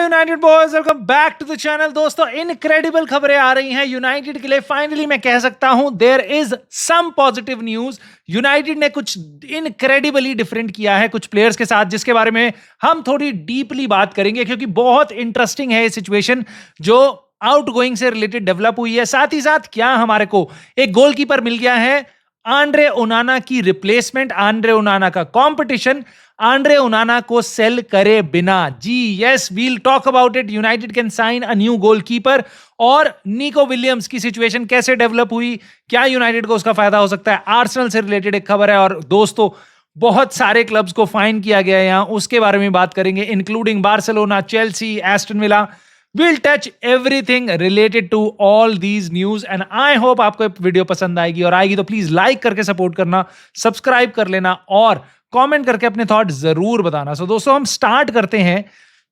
United boys welcome back to the channel. दोस्तों incredible खबरें आ रही हैं यूनाइटेड के लिए। फाइनली मैं कह सकता हूं there is some positive news. United ने कुछ इनक्रेडिबली डिफरेंट किया है कुछ प्लेयर्स के साथ, जिसके बारे में हम थोड़ी डीपली बात करेंगे क्योंकि बहुत इंटरेस्टिंग है ये सिचुएशन जो आउटगोइंग से रिलेटेड डेवलप हुई है। साथ ही साथ क्या हमारे को एक गोलकीपर मिल गया है, आंद्रे ओनाना की रिप्लेसमेंट, आंद्रे ओनाना का कंपटीशन, आंद्रे ओनाना को सेल करे बिना। जी yes, we'll talk about it. United can sign a new goalkeeper. और निको विलियम्स की सिचुएशन कैसे डेवलप हुई, क्या यूनाइटेड को उसका फायदा हो सकता है। आर्सेनल से रिलेटेड एक खबर है और दोस्तों बहुत सारे क्लब्स को फाइन किया गया है यहां, उसके बारे में बात करेंगे, including Barcelona, Chelsea, Aston villa. We'll touch everything related to all these news and I hope आपको वीडियो पसंद आएगी, और आएगी तो प्लीज लाइक करके सपोर्ट करना, सब्सक्राइब कर लेना और कमेंट करके अपने थॉट जरूर बताना। सो दोस्तों हम स्टार्ट करते हैं।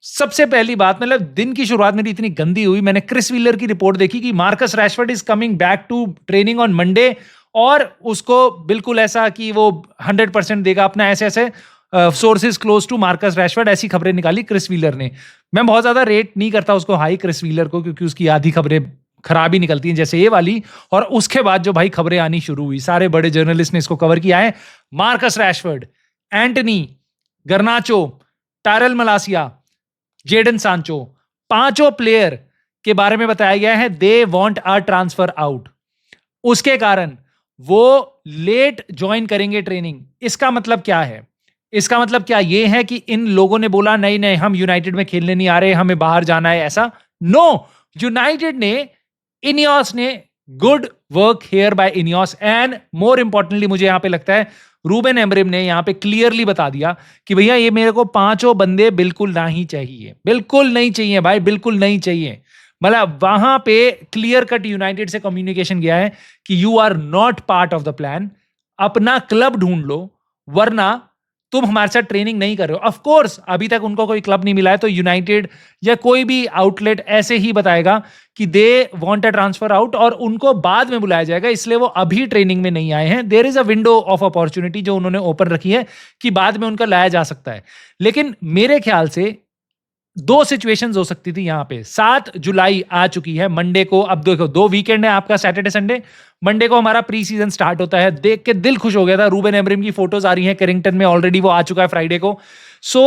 सबसे पहली बात, मतलब दिन की शुरुआत मेरी इतनी गंदी हुई, मैंने क्रिस व्हीलर की रिपोर्ट देखी कि Marcus Rashford is coming back to training on Monday, और उसको बिल्कुल ऐसा कि वो 100% देगा अपना, ऐसे ऐसे sources close to Marcus Rashford, ऐसी खबरें निकाली क्रिस व्हीलर ने। मैं बहुत ज्यादा रेट नहीं करता उसको हाई क्रिस व्हीलर को, क्योंकि उसकी आधी खबरें खराब ही निकलती हैं जैसे ये वाली। और उसके बाद जो भाई खबरें आनी शुरू हुई, सारे बड़े जर्नलिस्ट ने इसको कवर किया है। Marcus Rashford, Antony, Garnacho, Tyrell Malacia, Jadon Sancho, पांचों प्लेयर के बारे में बताया गया है they want a transfer out. उसके कारण वो लेट ज्वाइन करेंगे ट्रेनिंग। इसका मतलब क्या है? इसका मतलब क्या ये है कि इन लोगों ने बोला नहीं नहीं हम यूनाइटेड में खेलने नहीं आ रहे, हमें बाहर जाना है, ऐसा? नो, यूनाइटेड ने, इनियोस ने, good work here bye Ineos and more importantly मुझे यहां पे लगता है रूबेन एमरिम ने यहां पे क्लियरली बता दिया कि भैया ये मेरे को पांचों बंदे बिल्कुल नहीं चाहिए, बिल्कुल नहीं चाहिए भाई, बिल्कुल नहीं चाहिए। मतलब वहां पे क्लियर कट यूनाइटेड से कम्युनिकेशन गया है कि you are not part of the plan, अपना क्लब ढूंढ लो, वरना तुम हमारे साथ ट्रेनिंग नहीं कर रहे हो। ऑफ कोर्स अभी तक उनको कोई क्लब नहीं मिला है, तो यूनाइटेड या कोई भी आउटलेट ऐसे ही बताएगा कि दे वांट अ ट्रांसफर आउट और उनको बाद में बुलाया जाएगा, इसलिए वो अभी ट्रेनिंग में नहीं आए हैं। There is a window of opportunity जो उन्होंने ओपन रखी है कि बाद में उनका लाया जा सकता है। लेकिन मेरे ख्याल से दो सिचुएशंस हो सकती थी यहां पे। 7 जुलाई आ चुकी है, मंडे को। अब देखो 2 वीकेंड है आपका, सैटरडे संडे। मंडे को हमारा प्री सीजन स्टार्ट होता है। देख के दिल खुश हो गया था। रूबेन एमरिम की फोटोज आ रही हैं कैरिंगटन में, ऑलरेडी वो आ चुका है फ्राइडे को। सो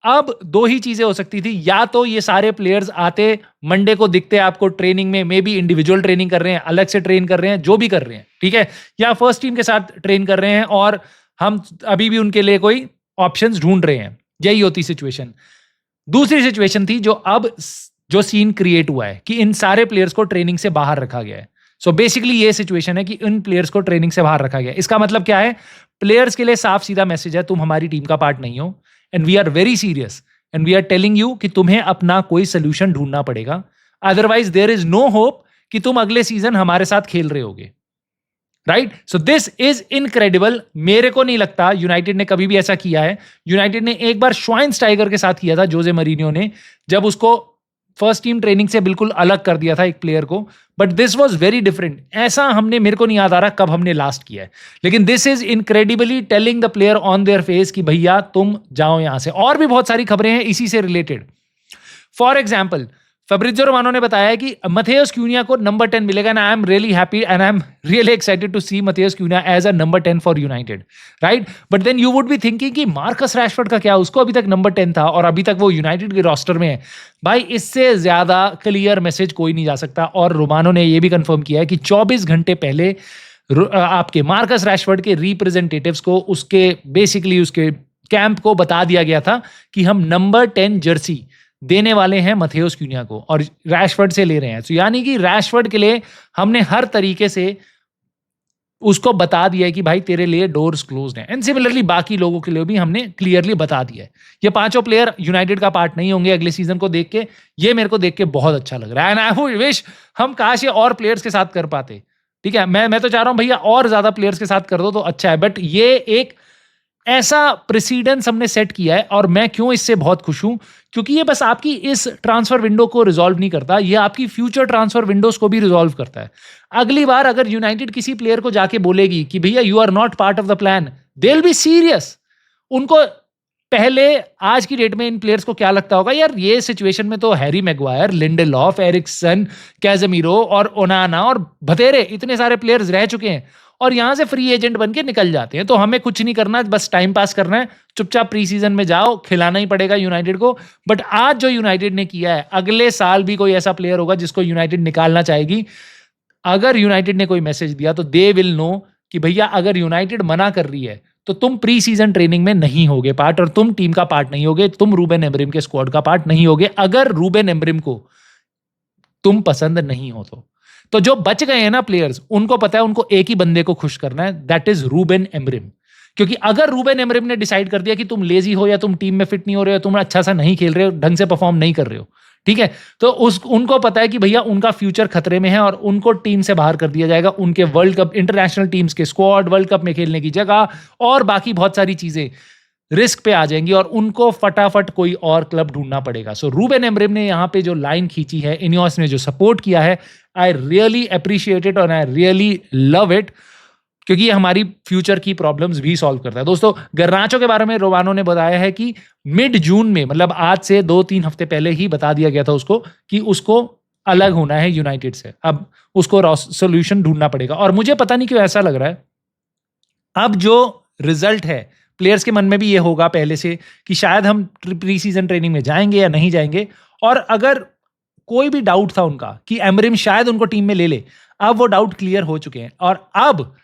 अब दो ही चीजें हो सकती थी, या तो ये सारे प्लेयर्स आते मंडे को, दिखते आपको ट्रेनिंग में, मे बी इंडिविजुअल ट्रेनिंग कर रहे हैं, अलग से ट्रेन कर रहे हैं, जो भी कर रहे हैं, ठीक है, या फर्स्ट टीम के साथ ट्रेन कर रहे हैं और हम अभी भी उनके लिए कोई ऑप्शंस ढूंढ रहे हैं। यही होती सिचुएशन। दूसरी सिचुएशन थी जो सीन क्रिएट हुआ है कि इन सारे प्लेयर्स को ट्रेनिंग से बाहर रखा गया है। सो बेसिकली ये सिचुएशन है कि इन प्लेयर्स को ट्रेनिंग से बाहर रखा गया है। इसका मतलब क्या है? प्लेयर्स के लिए साफ सीधा मैसेज है, तुम हमारी टीम का पार्ट नहीं हो and we are very serious and we are telling you कि तुम्हें अपना कोई सोल्यूशन ढूंढना पड़ेगा, otherwise there is no hope कि तुम अगले सीजन हमारे साथ खेल रहे होगे। Right? So this is incredible. मेरे को नहीं लगता यूनाइटेड ने कभी भी ऐसा किया है। यूनाइटेड ने एक बार श्वाइनस्टाइगर के साथ किया था, जोजे मरीनियो ने, जब उसको फर्स्ट टीम ट्रेनिंग से बिल्कुल अलग कर दिया था एक प्लेयर को, but this was very different. ऐसा हमने, मेरे को नहीं याद आ रहा कब हमने लास्ट किया है, लेकिन this is incredibly telling the player on their face कि भैया तुम जाओ यहां से। और भी बहुत सारी खबरें हैं इसी से रिलेटेड। फॉर एग्जाम्पल, फैब्रिज़ियो रोमानो ने बताया है कि मथेउस क्यूनिया को नंबर 10 मिलेगा and I am really happy and I am really excited to see Matheus Cunha as a number 10 for United, right? But then you would be thinking कि Marcus Rashford का क्या, उसको अभी तक नंबर 10 था और अभी तक वो यूनाइटेड के रोस्टर में है। भाई इससे ज्यादा क्लियर मैसेज कोई नहीं जा सकता। और रोमानो ने यह भी कंफर्म किया है कि 24 घंटे पहले आपके मार्कस रैशफोर्ड के रिप्रेजेंटेटिव्स को उसके बेसिकली उसके कैंप को बता दिया गया था कि हम नंबर 10 जर्सी देने वाले हैं मथेउस क्यूनिया को और रैशफोर्ड से ले रहे हैं। तो यानी कि रैशफोर्ड के लिए हमने हर तरीके से उसको बता दिया है कि भाई तेरे लिए डोर्स क्लोज्ड हैं। एंड सिमिलरली बाकी लोगों के लिए भी हमने क्लियरली बता दिया है। ये पांचों प्लेयर यूनाइटेड का पार्ट नहीं होंगे अगले सीजन को देख के। ये मेरे को देख के बहुत अच्छा लग रहा है एंड आई विश हम काश ये और प्लेयर्स के साथ कर पाते। ठीक है, मैं तो चाह रहा हूं भैया और ज्यादा प्लेयर्स के साथ कर दो तो अच्छा है, बट ये एक ऐसा प्रेसिडेंस हमने सेट किया है। और मैं क्यों इससे बहुत खुश हूं, क्योंकि ये बस आपकी इस ट्रांसफर विंडो को रिजॉल्व नहीं करता, ये आपकी फ्यूचर ट्रांसफर विंडोज को भी रिजॉल्व करता है। अगली बार अगर यूनाइटेड किसी प्लेयर को जाके बोलेगी कि भैया you are not part of the plan, they will be serious. उनको पहले आज की डेट में इन प्लेयर्स को क्या लगता होगा, यार ये सिचुएशन में तो हैरी मैग्वायर, लिंडेलॉफ, एरिक्सन, कैजेमीरो और ओनाना और बतेरे इतने सारे प्लेयर्स रह चुके हैं और यहां से फ्री एजेंट बन के निकल जाते हैं, तो हमें कुछ नहीं करना, बस टाइम पास करना है, चुपचाप प्री सीजन में जाओ, खिलाना ही पड़ेगा यूनाइटेड को। बट आज जो यूनाइटेड ने किया है, अगले साल भी कोई ऐसा प्लेयर होगा जिसको यूनाइटेड निकालना चाहेगी। अगर यूनाइटेड ने कोई मैसेज दिया तो दे विल नो कि भैया अगर यूनाइटेड मना कर रही है तो तुम प्री सीजन ट्रेनिंग में नहीं होगे पार्ट और तुम टीम का पार्ट नहीं होगे, तुम रूबेन एमरिम के स्क्वाड का पार्ट नहीं होगे अगर रूबेन एमरिम को तुम पसंद नहीं हो तो जो बच गए हैं ना प्लेयर्स, उनको पता है उनको एक ही बंदे को खुश करना है, दैट इज रूबेन एमरिम। क्योंकि अगर रूबेन एमरिम ने डिसाइड कर दिया कि तुम लेजी हो या तुम टीम में फिट नहीं हो रहे हो, तुम अच्छा सा नहीं खेल रहे हो, ढंग से परफॉर्म नहीं कर रहे हो, ठीक है, तो उनको पता है कि भैया उनका फ्यूचर खतरे में है और उनको टीम से बाहर कर दिया जाएगा, उनके वर्ल्ड कप, इंटरनेशनल टीम्स के स्क्वाड, वर्ल्ड कप में खेलने की जगह और बाकी बहुत सारी चीजें रिस्क पे आ जाएंगी और उनको फटाफट कोई और क्लब ढूंढना पड़ेगा। सो रूबेन एमरिम ने यहाँ पे जो लाइन खींची है, इनियोस ने जो सपोर्ट किया है, आई रियली अप्रिशिएट इट और आई रियली लव इट, क्योंकि ये हमारी फ्यूचर की प्रॉब्लम्स भी सॉल्व करता है। दोस्तों, गर्नाचो के बारे में रोमानो ने बताया है कि मिड जून में, मतलब आज से 2-3 हफ्ते पहले ही बता दिया गया था उसको कि उसको अलग होना है यूनाइटेड से, अब उसको सोल्यूशन ढूंढना पड़ेगा। और मुझे पता नहीं क्यों ऐसा लग रहा है, अब जो रिजल्ट है प्लेयर्स के मन में भी ये होगा पहले से कि शायद हम प्री सीजन ट्रेनिंग में जाएंगे या नहीं जाएंगे, और अगर कोई भी डाउट था उनका कि एमरिम शायद उनको टीम में ले ले, अब वो डाउट क्लियर हो चुके हैं और अब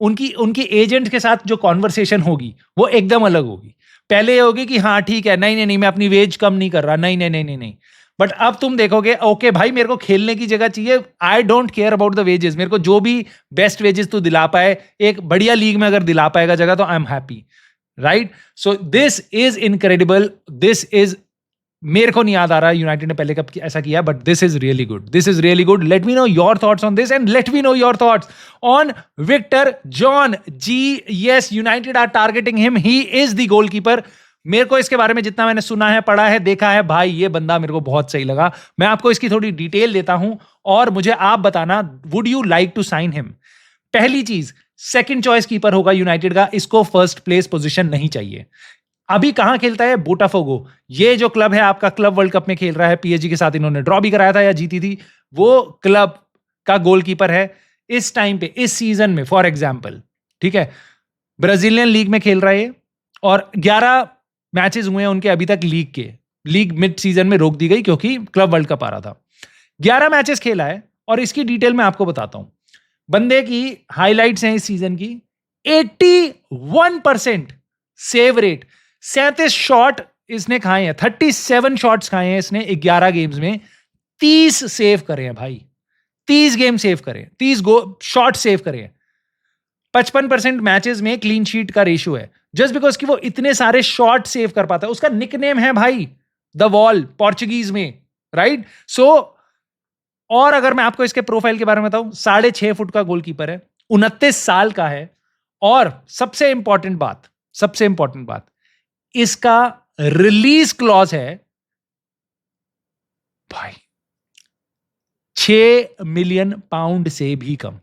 उनकी एजेंट के साथ जो कॉन्वर्सेशन होगी वो एकदम अलग होगी। पहले ये होगी कि हाँ ठीक है, नहीं मैं अपनी वेज कम नहीं कर रहा, नहीं, बट अब तुम देखोगे ओके भाई मेरे को खेलने की जगह चाहिए, I don't care about the wages, मेरे को जो भी बेस्ट वेजेस तू दिला पाए, एक बढ़िया लीग में अगर दिला पाएगा जगह तो I am happy, right? So this is incredible, this is, मेरे को नहीं याद आ रहा यूनाइटेड ने पहले कब ऐसा किया, but this is really good, this is really good. Let me know your thoughts on this and let me know your thoughts on Victor John ji. Yes, United are targeting him, he is the goalkeeper. मेरे को इसके बारे में जितना मैंने सुना है, पढ़ा है, देखा है, भाई ये बंदा मेरे को बहुत सही लगा। मैं आपको इसकी थोड़ी डिटेल देता हूं और मुझे आप बताना, would you like to sign him? पहली चीज, सेकंड चॉइस कीपर होगा यूनाइटेड का, इसको फर्स्ट प्लेस पोजीशन नहीं चाहिए। अभी कहां खेलता है? बोटाफोगो, ये जो क्लब है आपका, क्लब वर्ल्ड कप में खेल रहा है, पीएसजी के साथ इन्होंने ड्रॉ भी कराया था या जीती थी, वो क्लब का गोलकीपर है इस टाइम पे, इस सीजन में फॉर एग्जांपल, ठीक है। ब्राजीलियन लीग में खेल रहा है और 11 मैचेस हुए हैं उनके अभी तक लीग के, लीग मिड सीजन में रोक दी गई क्योंकि क्लब वर्ल्ड कप आ रहा था। 11 मैचेस खेला है और इसकी डिटेल मैं आपको बताता हूं। बंदे की हाइलाइट्स हैं इस सीजन की, 81% सेव रेट, 37 शॉट इसने खाए हैं, 37 शॉट्स खाए हैं इसने 11 गेम्स में, 30 सेव करे हैं भाई, 30 गेम सेव करे, 30 शॉट सेव करे। 55% मैचेस में क्लीन शीट का रेशियो है, जस्ट बिकॉज कि वो इतने सारे शॉट सेव कर पाता है। उसका निकनेम है भाई द वॉल, पोर्चुगीज में, राइट? सो और अगर मैं आपको इसके प्रोफाइल के बारे में बताऊं, 6.5 फुट का गोलकीपर है, 29 साल का है, और सबसे इंपॉर्टेंट बात, इसका रिलीज क्लॉज है भाई 6 मिलियन पाउंड से भी कम,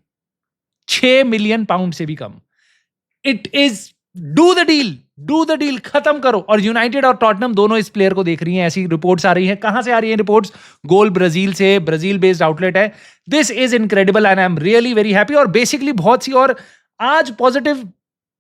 6 मिलियन पाउंड से भी कम। It is do the deal, खत्म करो। और यूनाइटेड और टॉटनम दोनों इस प्लेयर को देख रही हैं, ऐसी रिपोर्ट्स आ रही हैं। कहां से आ रही हैं रिपोर्ट्स? गोल ब्राजील से, ब्राजील बेस्ड आउटलेट है। This is incredible and I am really very happy. और बेसिकली बहुत सी और आज पॉजिटिव,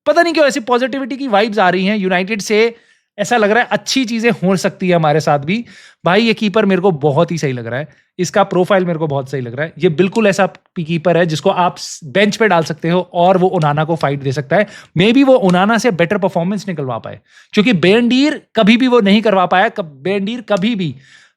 पता नहीं क्यों ऐसी पॉजिटिविटी की वाइब्स आ रही हैं यूनाइटेड से, ऐसा लग रहा है अच्छी चीजें हो सकती है हमारे साथ भी। भाई ये कीपर मेरे को बहुत ही सही लग रहा है, इसका प्रोफाइल मेरे को बहुत सही लग रहा है। ये बिल्कुल ऐसा कीपर है जिसको आप बेंच पे डाल सकते हो और वो ओनाना को फाइट दे सकता है। मे बी वो ओनाना से बेटर परफॉर्मेंस निकलवा पाए, क्योंकि बेंडीर कभी भी वो नहीं करवा पाया। बेंडीर कभी भी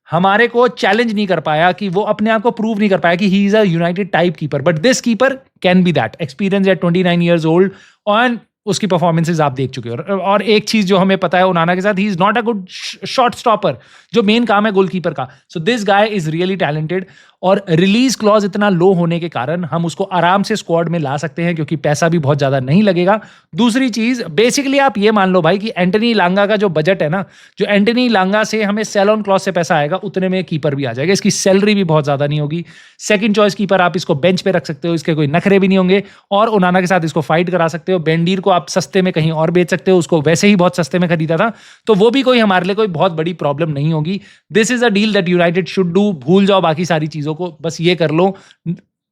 हमारे को चैलेंज नहीं कर पाया, कि वो अपने आप को प्रूव नहीं कर पाया कि he is a United type keeper. But this keeper can be that, experience eight 29 years old, और उसकी परफॉर्मेंसेज आप देख चुके हो। और एक चीज जो हमें पता है ओनाना के साथ, he is not a good shot stopper, जो मेन काम है गोलकीपर का। So this guy is really talented. और रिलीज क्लॉज इतना लो होने के कारण हम उसको आराम से स्क्वाड में ला सकते हैं क्योंकि पैसा भी बहुत ज्यादा नहीं लगेगा। दूसरी चीज, बेसिकली आप ये मान लो भाई कि एंटनी लांगा का जो बजट है ना, जो एंटनी लांगा से हमें सेल ऑन क्लॉज से पैसा आएगा उतने में कीपर भी आ जाएगा। इसकी सैलरी भी बहुत ज्यादा नहीं होगी। सेकंड चॉइस कीपर आप इसको बेंच पे रख सकते हो, इसके कोई नखरे भी नहीं होंगे, और ओनाना के साथ इसको फाइट करा सकते हो। बेंडीर को आप सस्ते में कहीं और बेच सकते हो, उसको वैसे ही बहुत सस्ते में खरीदा था, तो वो भी कोई हमारे लिए कोई बहुत बड़ी प्रॉब्लम नहीं होगी। This is a deal that United should do. भूल जाओ बाकी सारी चीजों को, बस ये कर लो।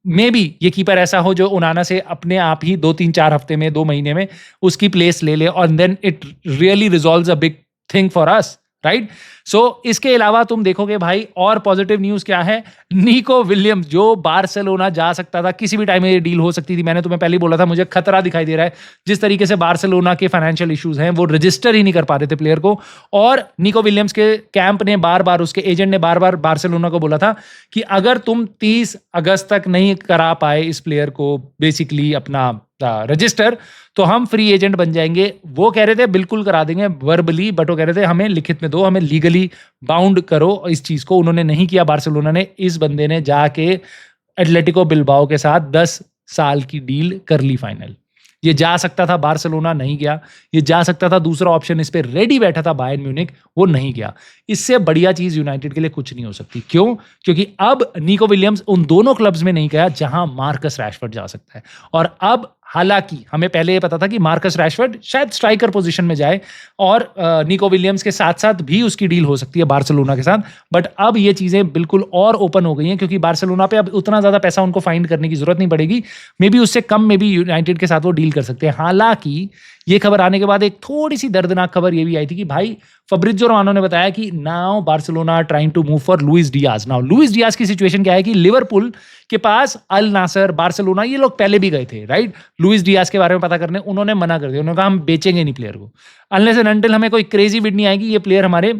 मे बी ये कीपर ऐसा हो जो ओनाना से अपने आप ही 2-3-4 हफ्ते में, 2 महीने में उसकी प्लेस ले ले, और then it really resolves a big thing for us, right? So इसके अलावा तुम देखोगे भाई और पॉजिटिव न्यूज क्या है, निको विलियम्स जो बार्सिलोना जा सकता था, किसी भी टाइम में ये डील हो सकती थी। मैंने तुम्हें पहले ही बोला था, मुझे खतरा दिखाई दे रहा है जिस तरीके से बार्सिलोना के फाइनेंशियल इश्यूज हैं, वो रजिस्टर ही नहीं कर पा रहे थे प्लेयर को। और निको विलियम्स के कैंप ने बार बार, उसके एजेंट ने बार बार बार्सिलोना को बोला था कि अगर तुम 30 अगस्त तक नहीं करा पाए इस प्लेयर को बेसिकली अपना रजिस्टर, तो हम फ्री एजेंट बन जाएंगे। वो कह रहे थे बिल्कुल करा देंगे वर्बली, बट वो कह रहे थे हमें लिखित में दो, हमें लीगली बाउंड करो इस चीज को। उन्होंने नहीं किया बार्सिलोना ने। इस बंदे ने जाके एटलेटिको बिल्बाओ के साथ 10 साल की डील कर ली फाइनल। ये जा सकता था, बार्सिलोना नहीं गया। ये जा सकता था, दूसरा ऑप्शन इस पे रेडी बैठा था बायर्न म्यूनिख, वो नहीं गया। इससे बढ़िया चीज यूनाइटेड के लिए कुछ नहीं हो सकती। क्यों? क्योंकि अब निको विलियम्स उन दोनों क्लब्स में नहीं गया जहां मार्कस रैशफोर्ड जा सकता है। और अब हालांकि हमें पहले ये पता था कि मार्कस रैशफोर्ड शायद स्ट्राइकर पोजीशन में जाए और निको विलियम्स के साथ साथ भी उसकी डील हो सकती है बार्सिलोना के साथ, बट अब ये चीजें बिल्कुल और ओपन हो गई हैं क्योंकि बार्सिलोना पे अब उतना ज्यादा पैसा उनको फाइंड करने की जरूरत नहीं पड़ेगी। मे बी उससे कम में भी यूनाइटेड के साथ वो डील कर सकते हैं। हालांकि ये खबर आने के बाद एक थोड़ी सी दर्दनाक खबर ये भी आई थी कि भाई फब्रिज़ो रोमानो ने बताया कि now Barcelona trying to move for Luis Diaz. Now Luis Diaz की सिचुएशन क्या है कि लिवरपूल के पास अल नासर, बार्सिलोना, ये लोग पहले भी गए थे, राइट, लुइस डियाज के बारे में पता करने। उन्होंने मना कर दिया, उन्होंने कहा हम बेचेंगे नहीं प्लेयर को अनलेस एंड अनटिल हमें कोई क्रेजी बिड नहीं आएगी, ये प्लेयर हमारे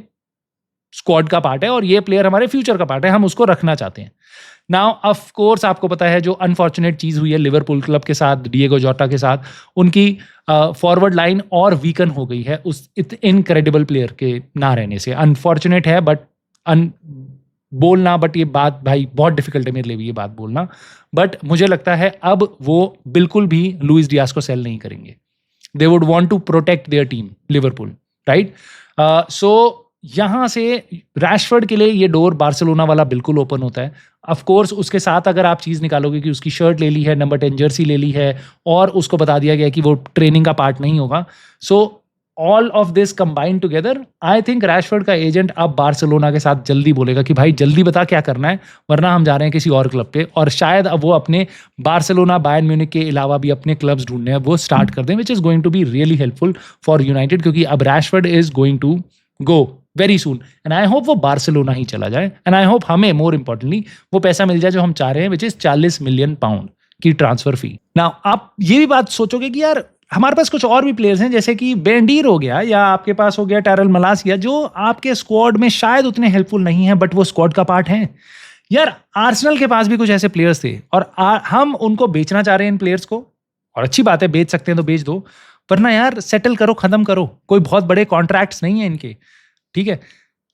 स्क्वाड का पार्ट है और ये प्लेयर हमारे फ्यूचर का पार्ट है, हम उसको रखना चाहते हैं। नाउ ऑफ कोर्स आपको पता है जो अनफॉर्चुनेट चीज हुई है लिवरपूल क्लब के साथ, डिएगो जोटा के साथ, उनकी फॉरवर्ड लाइन और वीकन हो गई है उस इनक्रेडिबल प्लेयर के ना रहने से। अनफॉर्चुनेट है बट बोलना, बट ये बात भाई बहुत डिफिकल्ट है मेरे लिए भी ये बात बोलना, बट मुझे लगता है अब वो बिल्कुल भी लुइस डियाज को सेल नहीं करेंगे। They would want to protect their team Liverpool, right? So यहां से रैशफोर्ड के लिए ये डोर बार्सिलोना वाला बिल्कुल ओपन होता है। ऑफ कोर्स उसके साथ अगर आप चीज निकालोगे कि उसकी शर्ट ले ली है, नंबर 10 जर्सी ले ली है और उसको बता दिया गया कि वो ट्रेनिंग का पार्ट नहीं होगा, so all of this combined together I think Rashford का एजेंट अब बार्सिलोना के साथ जल्दी बोलेगा कि भाई जल्दी बता क्या करना है, वरना हम जा रहे हैं किसी और क्लब पे। और शायद अब वो अपने बार्सिलोना, बायर्न म्यूनिख के अलावा भी अपने क्लब्स ढूंढने हैं वो स्टार्ट कर दें, which is going to be really helpful for United, क्योंकि अब Rashford is going to go very soon and I hope वो बार्सिलोना ही चला जाए एंड आई होप हमें मोर इंपॉर्टेंटली वो पैसा मिल जाए जो हम चाह रहे हैं, विच इज 40 मिलियन पाउंड की ट्रांसफर फी। नाउ आप ये भी बात सोचोगे कि यार हमारे पास कुछ और भी प्लेयर्स हैं जैसे कि बेंडीर हो गया या आपके पास हो गया टैरल मलासिया, जो आपके स्क्वाड में शायद उतने हेल्पफुल नहीं है बट वो स्क्वाड का पार्ट है। यार आर्सेनल के पास भी कुछ ऐसे प्लेयर्स थे और हम उनको बेचना चाह रहे हैं इन प्लेयर्स को, और अच्छी बात है, बेच सकते हैं तो बेच दो, वरना यार सेटल करो, खत्म करो, कोई बहुत बड़े कॉन्ट्रैक्ट्स नहीं है इनके, ठीक है?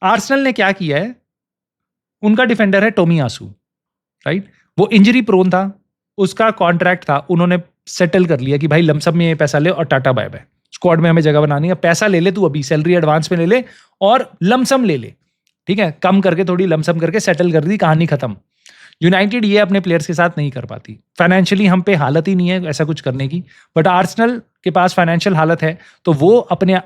आर्सेनल ने क्या किया है, उनका डिफेंडर है टोमियासू, राइट, वो इंजरी प्रोन था, उसका कॉन्ट्रैक्ट था, उन्होंने सेटल कर लिया कि भाई लमसम में ये पैसा ले और टाटा बाय बाय, स्क्वाड में हमें जगह बनानी है, पैसा ले ले तू अभी, सैलरी एडवांस में ले ले और लमसम ले ले, ठीक है, कम करके थोड़ी लमसम करके सेटल कर दी, कहानी खत्म। यूनाइटेड ये अपने प्लेयर्स के साथ नहीं कर पाती, फाइनेंशियली हम पे हालत ही नहीं है ऐसा कुछ करने की, बट आर्सेनल के पास फाइनेंशियल हालत है तो वो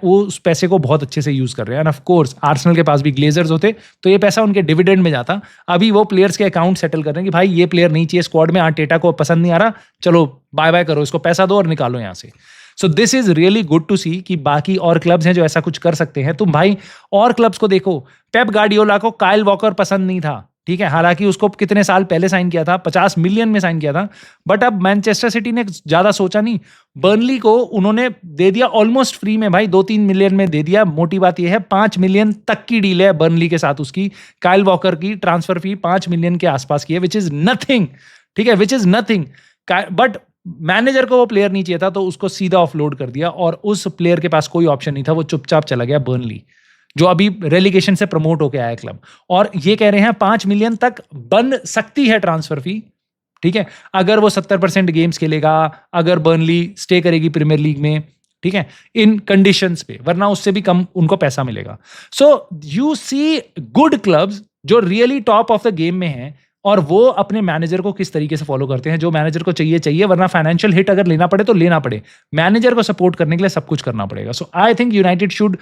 उस पैसे को बहुत अच्छे से यूज कर रहे हैं। एंड ऑफ कोर्स आर्सेनल के पास भी ग्लेजर्स होते तो ये पैसा उनके डिविडेंड में जाता, अभी वो प्लेयर्स के अकाउंट सेटल कर रहे हैं कि भाई ये प्लेयर नहीं चाहिए स्क्वाड में, आर्टेटा को पसंद नहीं आ रहा, चलो बाय बाय करो, इसको पैसा दो और निकालो यहाँ से। So this is really good to see कि बाकी और क्लब्स हैं जो ऐसा कुछ कर सकते हैं। तुम भाई और क्लब्स को देखो, पेप गार्डियोला को काइल वॉकर पसंद नहीं था, ठीक है, हालांकि उसको कितने साल पहले साइन किया था, 50 मिलियन में साइन किया था, बट अब मैनचेस्टर सिटी ने ज्यादा सोचा नहीं, बर्नली को उन्होंने दे दिया ऑलमोस्ट फ्री में भाई, 2-3 मिलियन में दे दिया। मोटी बात यह है 5 मिलियन तक की डील है बर्नली के साथ उसकी, काइल वॉकर की ट्रांसफर फी 5 मिलियन के आसपास की है, विच इज नथिंग, ठीक है, which is nothing, but manager को वो प्लेयर नहीं चाहिए था तो उसको सीधा ऑफलोड कर दिया और उस प्लेयर के पास कोई ऑप्शन नहीं था, वो चुपचाप चला गया बर्नली। जो अभी रेलिगेशन से प्रमोट होके आया क्लब, और ये कह रहे हैं 5 मिलियन तक बन सकती है ट्रांसफर फी, ठीक है, अगर वो 70% गेम्स खेलेगा, अगर बर्नली स्टे करेगी प्रीमियर लीग में, ठीक है, इन कंडीशंस पे, वरना उससे भी कम उनको पैसा मिलेगा। So you see good clubs जो really top of the game में हैं, और वो अपने मैनेजर को किस तरीके से फॉलो करते हैं, जो मैनेजर को चाहिए, वरना फाइनेंशियल हिट अगर लेना पड़े तो लेना पड़े, मैनेजर को सपोर्ट करने के लिए सब कुछ करना पड़ेगा। So I think United should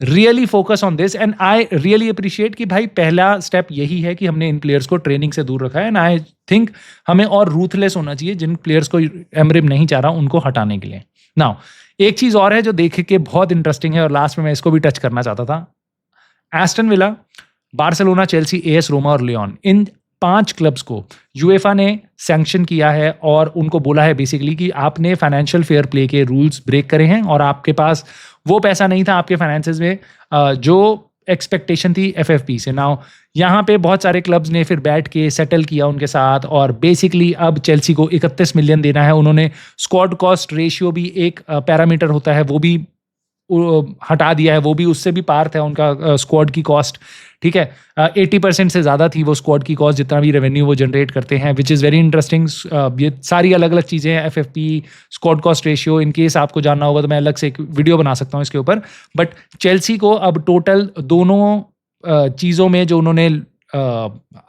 really focus on this, and I really appreciate कि भाई पहला स्टेप यही है कि हमने इन प्लेयर्स को ट्रेनिंग से दूर रखा है, एंड आई थिंक हमें और रूथलेस होना चाहिए जिन प्लेयर्स को एमरिम नहीं चाह रहा उनको हटाने के लिए। नाउ एक चीज और है जो देख के बहुत इंटरेस्टिंग है, और लास्ट में मैं इसको भी टच करना चाहता था। Aston villa, Barcelona, Chelsea, AS Roma और लियोन, इन 5 क्लब्स को यूएफा ने सैंक्शन किया है और उनको बोला है बेसिकली कि आपने फाइनेंशियल फेयर प्ले के रूल्स ब्रेक करे हैं, और आपके पास वो पैसा नहीं था आपके फाइनेंसेस में जो एक्सपेक्टेशन थी एफएफपी से। नाउ यहाँ पे बहुत सारे क्लब्स ने फिर बैठ के सेटल किया उनके साथ, और बेसिकली अब चेल्सी को 31 मिलियन देना है। उन्होंने स्क्वाड कॉस्ट रेशियो भी एक पैरामीटर होता है वो भी हटा दिया है, वो भी उससे भी पार था उनका स्क्वाड की कॉस्ट, ठीक है, 80% से ज़्यादा थी वो स्क्वाड की कॉस्ट, जितना भी रेवेन्यू वो जनरेट करते हैं, विच इज़ वेरी इंटरेस्टिंग। ये सारी अलग अलग चीज़ें हैं, FFP, squad cost ratio, in case आपको जानना होगा तो मैं अलग से एक वीडियो बना सकता हूँ इसके ऊपर। बट चेल्सी को अब टोटल दोनों चीज़ों में जो उन्होंने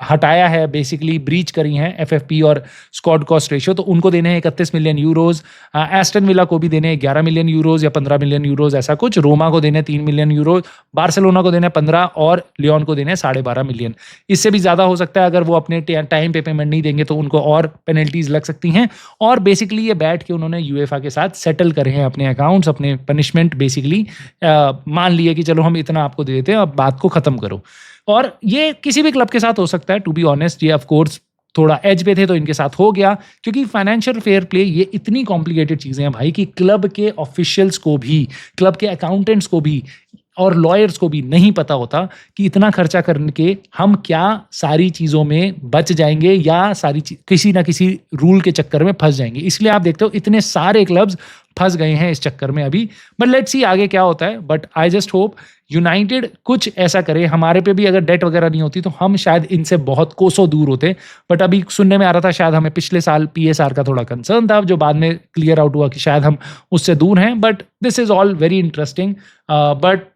हटाया है, बेसिकली ब्रीच करी हैं एफएफपी और स्क्वाड कॉस्ट रेशियो, तो उनको देने हैं 31 मिलियन यूरोज, एस्टन विला को भी देने हैं 11 मिलियन यूरोज या 15 मिलियन यूरोज ऐसा कुछ, रोमा को देने 3 मिलियन यूरोज, बार्सिलोना को देने 15 और लियोन को देने 12.5 मिलियन। इससे भी ज़्यादा हो सकता है, अगर वो अपने टाइम पे पेमेंट नहीं देंगे तो उनको और पेनल्टीज लग सकती हैं। और बेसिकली ये बैठ के उन्होंने यूएफा के साथ सेटल करे हैं अपने अकाउंट्स, अपने पनिशमेंट बेसिकली मान लिए कि चलो हम इतना आपको दे देते हैं, अब बात को ख़त्म करो। और ये किसी भी क्लब के साथ हो सकता है, टू बी ऑनेस्ट, ये ऑफ कोर्स थोड़ा एज पे थे तो इनके साथ हो गया, क्योंकि फाइनेंशियल फेयर प्ले ये इतनी कॉम्प्लिकेटेड चीज़ें हैं भाई कि क्लब के ऑफिशियल्स को भी, क्लब के अकाउंटेंट्स को भी और लॉयर्स को भी नहीं पता होता कि इतना खर्चा करने के हम क्या सारी चीज़ों में बच जाएंगे या किसी ना किसी रूल के चक्कर में फंस जाएंगे। इसलिए आप देखते हो इतने सारे क्लब्स फंस गए हैं इस चक्कर में अभी। बट लेट्स सी आगे क्या होता है। But I just hope United कुछ ऐसा करे, हमारे पे भी अगर डेट वगैरह नहीं होती तो हम शायद इनसे बहुत कोसों दूर होते। बट अभी सुनने में आ रहा था शायद हमें पिछले साल पीएसआर का थोड़ा कंसर्न था, जो बाद में क्लियर आउट हुआ कि शायद हम उससे दूर हैं। But this is all very interesting. But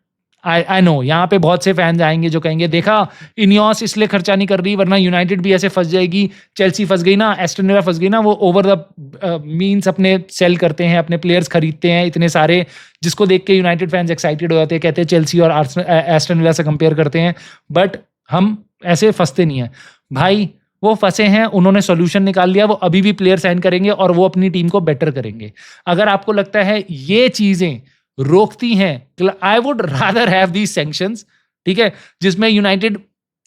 I know यहाँ पे बहुत से फैंस आएंगे जो कहेंगे देखा इनियोस इसलिए खर्चा नहीं कर रही वरना यूनाइटेड भी ऐसे फंस जाएगी, चेल्सी फंस गई ना, एस्टन विला फंस गई ना, वो ओवर द मीन्स अपने सेल करते हैं, अपने प्लेयर्स खरीदते हैं इतने सारे, जिसको देख के यूनाइटेड फैंस एक्साइटेड हो जाते हैं, कहते हैं चेल्सी और एस्टन विला से कंपेयर करते हैं। बट हम ऐसे फंसते नहीं हैं भाई, वो फंसे हैं, उन्होंने सॉल्यूशन निकाल लिया, वो अभी भी प्लेयर साइन करेंगे और वो अपनी टीम को बेटर करेंगे। अगर आपको लगता है ये चीजें रोकती हैं, I would rather have these sanctions, ठीक है, जिसमें यूनाइटेड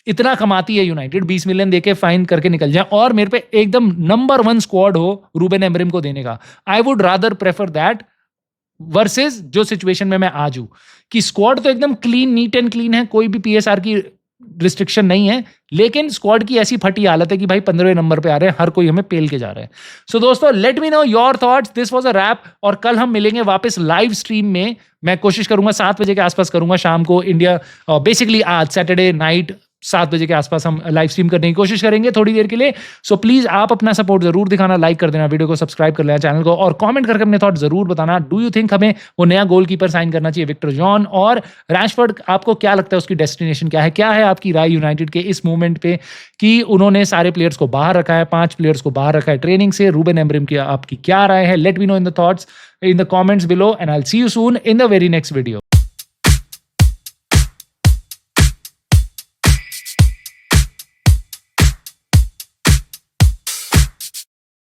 इतना कमाती है, यूनाइटेड 20 मिलियन देके फाइन करके निकल जाए और मेरे पे एकदम नंबर 1 स्क्वाड हो रूबेन एमरिम को देने का। I would rather prefer that versus जो सिचुएशन में मैं आज हूं कि स्क्वाड तो एकदम क्लीन, नीट एंड क्लीन है, कोई भी पीएसआर की रिस्ट्रिक्शन नहीं है, लेकिन स्क्वाड की ऐसी फटी हालत है कि भाई 15वें नंबर पे आ रहे हैं, हर कोई हमें पेल के जा रहा है। सो दोस्तों let me know your thoughts, this was a wrap, और कल हम मिलेंगे वापस लाइव स्ट्रीम में। मैं कोशिश करूंगा 7 बजे के आसपास करूंगा शाम को इंडिया, बेसिकली आज सैटरडे नाइट 7 बजे के आसपास हम लाइव स्ट्रीम करने की कोशिश करेंगे थोड़ी देर के लिए। सो प्लीज आप अपना सपोर्ट जरूर दिखाना, लाइक कर देना वीडियो को, सब्सक्राइब कर लेना चैनल को, और कमेंट करके अपने थॉट जरूर बताना। डू यू थिंक हमें वो नया गोलकीपर साइन करना चाहिए विक्टर जॉन, और रैशफोर्ड आपको क्या लगता है उसकी डेस्टिनेशन क्या है आपकी राय यूनाइटेड के इस मूवमेंट पे कि उन्होंने सारे प्लेयर्स को बाहर रखा है, 5 प्लेयर्स को बाहर रखा है ट्रेनिंग से। रूबेन एमरिम की आपकी क्या राय है? Late me no in the thoughts in the comments below, and I'll see you soon in the very next video.